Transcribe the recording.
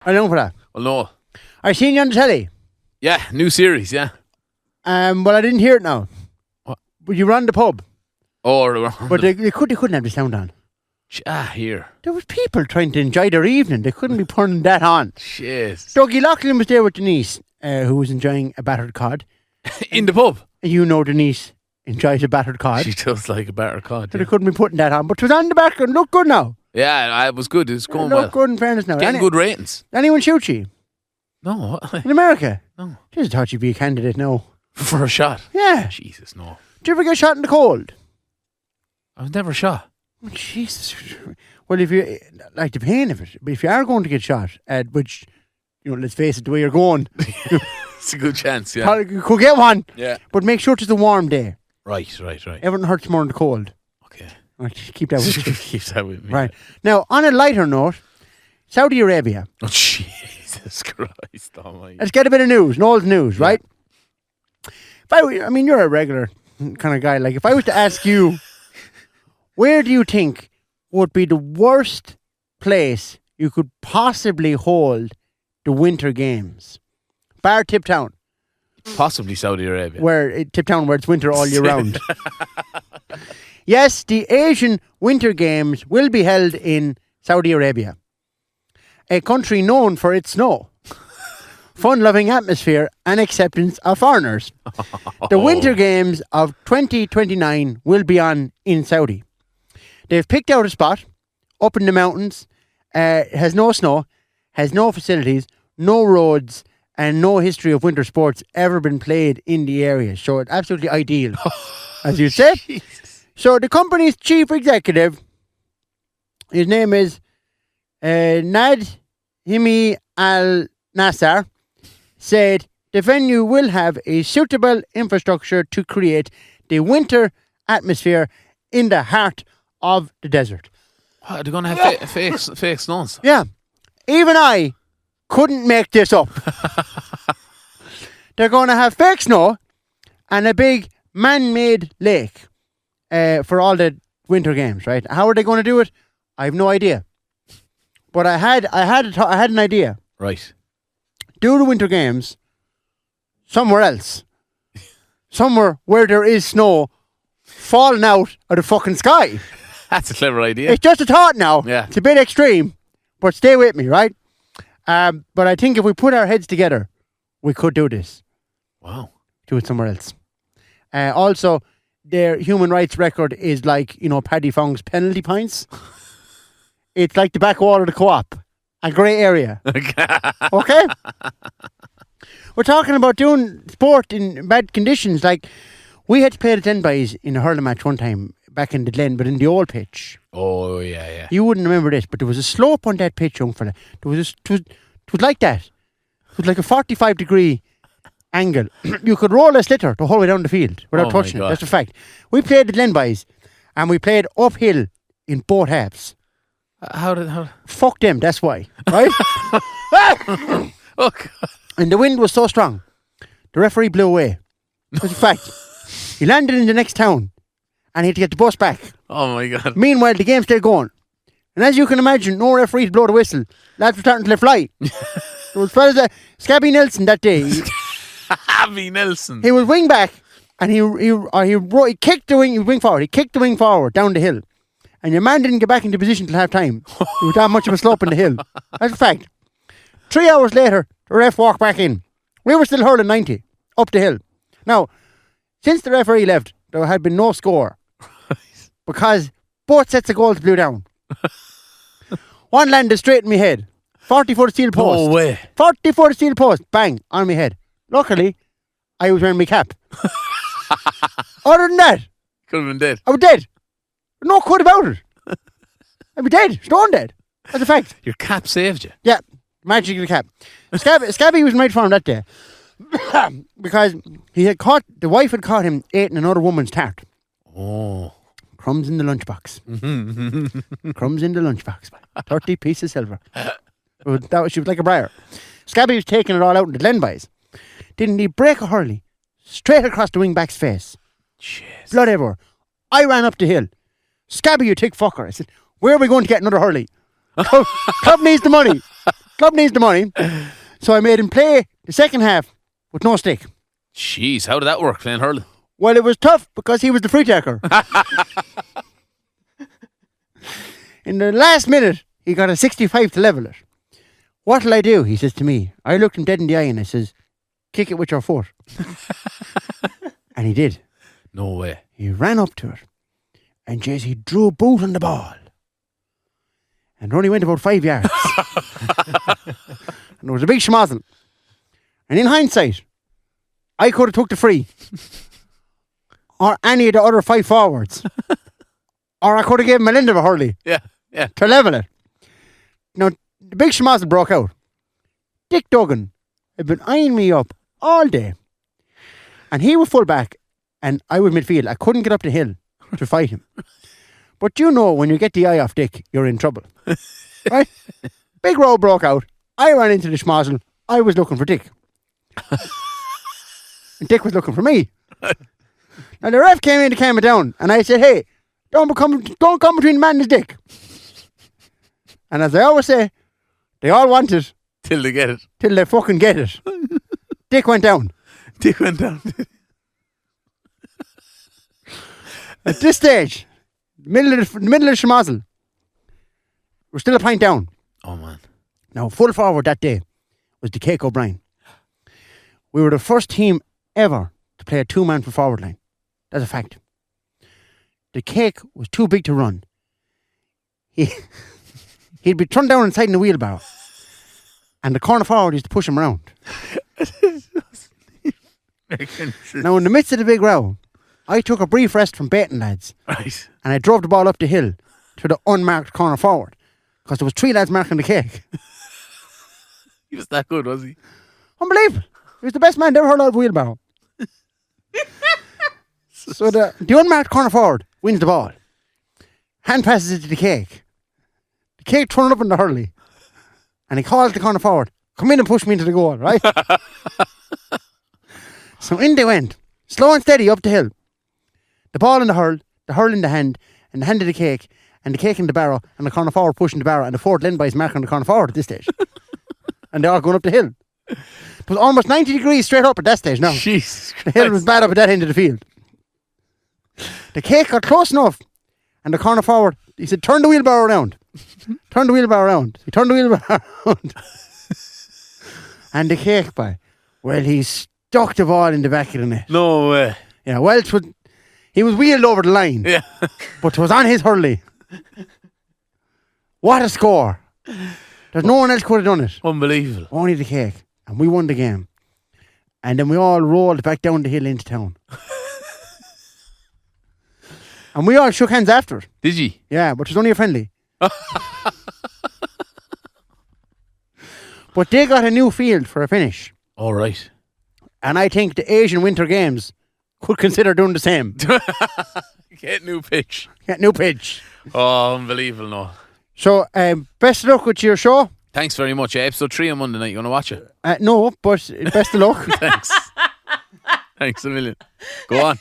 Are you down for that? Well, no. I seen you on the telly. Yeah, new series, yeah. Well, I didn't hear it now. What? But you were on the pub. Oh, But they couldn't have the sound on. here. There was people trying to enjoy their evening. They couldn't be putting that on. Shit. Dougie Loughlin was there with Denise, who was enjoying a battered cod. In the pub. You know Denise enjoys a battered cod. She does like a battered cod. So they couldn't be putting that on. But it was on the background. Looked good now. Yeah, it was good. It was going Looked well. good in fairness now. Getting good ratings. Anyone shoot you? No. In America? No. Just thought you'd be a candidate now. For a shot? Yeah. Jesus, no. Did you ever get shot in the cold? I was never shot. Oh, Jesus. Well, if you like the pain of it, but if you are going to get shot, which, let's face it, the way you're going, It's a good chance, yeah. you could get one. Yeah. But make sure it's a warm day. Right. Everything hurts more in the cold. Okay. Right, just keep that with you. Keep that with me. Right. Now, on a lighter note, Saudi Arabia. Oh, Jesus Christ almighty. Let's get a bit of news. Noel's news, right? You're a regular kind of guy. Like, if I was to ask you, where do you think would be the worst place you could possibly hold the Winter Games? Bar Tip Town. Possibly Saudi Arabia. Tip Town, where it's winter all year round. Yes, the Asian Winter Games will be held in Saudi Arabia, a country known for its snow, fun-loving atmosphere, and acceptance of foreigners. The Winter Games of 2029 will be on in Saudi. They've picked out a spot up in the mountains, has no snow, has no facilities, no roads, and no history of winter sports ever been played in the area. So it's absolutely ideal, as you said. Jesus. So the company's chief executive, his name is Nadhimi Al-Nassar, said the venue will have a suitable infrastructure to create the winter atmosphere in the heart of the desert. What, they're going to have fake snows? Yeah. Even I couldn't make this up. They're going to have fake snow and a big man-made lake for all the winter games, right? How are they going to do it? I have no idea. But I had an idea. Right. Do the winter games somewhere else. Somewhere where there is snow falling out of the fucking sky. That's a clever idea. It's just a thought now. Yeah. It's a bit extreme, but stay with me, right? But I think if we put our heads together, we could do this. Wow. Do it somewhere else. Also, their human rights record is like, Paddy Fong's penalty points. It's like the backwater of the Co-op. A grey area. Okay? We're talking about doing sport in bad conditions. Like, we had to play the Glen boys in a hurling match one time back in the Glen, but in the old pitch. Oh, yeah. You wouldn't remember this, but there was a slope on that pitch, young fella. It was like that. It was like a 45-degree angle. You could roll a sliotar the whole way down the field without touching it. That's a fact. We played the Glen boys, and we played uphill in both halves. How? Fuck them, that's why. Right? Oh, God. And the wind was so strong, the referee blew away. That's a fact. He landed in the next town, and he had to get the bus back. Oh, my God. Meanwhile, the game's still going. And as you can imagine, no referee to blow the whistle. Lads were starting to let fly. There was fellas Scabby Nelson that day. Scabby Nelson. He was wing back, and he kicked the wing. He was wing forward. He kicked the wing forward down the hill, and your man didn't get back into position till half time. There was that much of a slope in the hill. That's a fact. 3 hours later, the ref walked back in. We were still hurling 90 up the hill. Now, since the referee left, there had been no score because both sets of goals blew down. One landed straight in my head. 40-foot steel post. No way. 40-foot steel post. Bang. On my head. Luckily, I was wearing my cap. Other than that, Could have been dead. I was dead. No quid about it. I'd be dead. Stone dead. That's a fact. Your cap saved you. Yeah. Magic of the cap. Scabby was right for him that day. Because the wife had caught him eating another woman's tart. Oh. Crumbs in the lunchbox. Crumbs in the lunchbox. 30 pieces of silver. She was like a briar. Scabby was taking it all out in the Glen boys. Didn't he break a hurley straight across the wing back's face? Jeez. Blood everywhere. I ran up the hill. Scabby, you thick fucker. I said, where are we going to get another hurley? Club needs the money. Club needs the money. So I made him play the second half with no stick. Jeez, how did that work, playing hurling? Well, it was tough because he was the free taker. In the last minute, he got a 65 to level it. What'll I do? He says to me. I looked him dead in the eye and I says, kick it with your foot. And he did. No way. He ran up to it. And Jace, he drew a boot on the ball. And it only went about 5 yards. And it was a big schmozzle. And in hindsight, I could have took the free. Or any of the other 5 forwards. Or I could have given him a end of a hurley. Yeah. To level it. Now, the big schmozzle broke out. Dick Duggan had been eyeing me up all day. And he was full back. And I was midfield. I couldn't get up the hill to fight him. But you know, when you get the eye off Dick, you're in trouble. Right? Big row broke out. I ran into the schmozzle. I was looking for Dick. And Dick was looking for me. Now the ref came in to calm it down. And I said, hey, don't come between the man and his dick. And as I always say, they all want it. Till they get it. Till they fucking get it. Dick went down. Dick went down. At this stage, middle of the schmozzle, we're still a pint down. Oh, man. Now, full forward that day was the Cake O'Brien. We were the first team ever to play a 2-man for forward line. That's a fact. The Cake was too big to run. He'd be turned down inside in the wheelbarrow. And the corner forward used to push him around. Now, in the midst of the big row, I took a brief rest from baiting lads. Right. And I drove the ball up the hill to the unmarked corner forward. Because there was 3 lads marking the Cake. He was that good, was he? Unbelievable. He was the best man to ever hurl out of a wheelbarrow. So the unmarked corner forward wins the ball. Hand passes it to the Cake. The Cake turned up in the hurley. And he calls the corner forward. Come in and push me into the goal, right? So in they went. Slow and steady up the hill. The ball in the hurl in the hand, and the hand of the Cake, and the Cake in the barrow, and the corner forward pushing the barrow, and the Fort Lynn boys marking the corner forward at this stage. And they're all going up the hill. It was almost 90 degrees straight up at that stage now. Jesus Christ. The hill was bad up at that end of the field. The Cake got close enough, and the corner forward, he said, turn the wheelbarrow around. Turn the wheelbarrow around. He turned the wheelbarrow around. And the Cake boy, well, he stuck the ball in the back of the net. No way. Yeah, well, he was wheeled over the line. Yeah. But it was on his hurley. What a score. There's no one else could have done it. Unbelievable. Only the Cake. And we won the game. And then we all rolled back down the hill into town. And we all shook hands after it. Did you? Yeah, but it was only a friendly. But they got a new field for a finish. All right. And I think the Asian Winter Games could consider doing the same. Get new pitch. Get new pitch. Oh, unbelievable, no. So, best of luck with your show. Thanks very much. Episode 3 on Monday night. You want to watch it? No, but best of luck. Thanks. Thanks a million. Go on.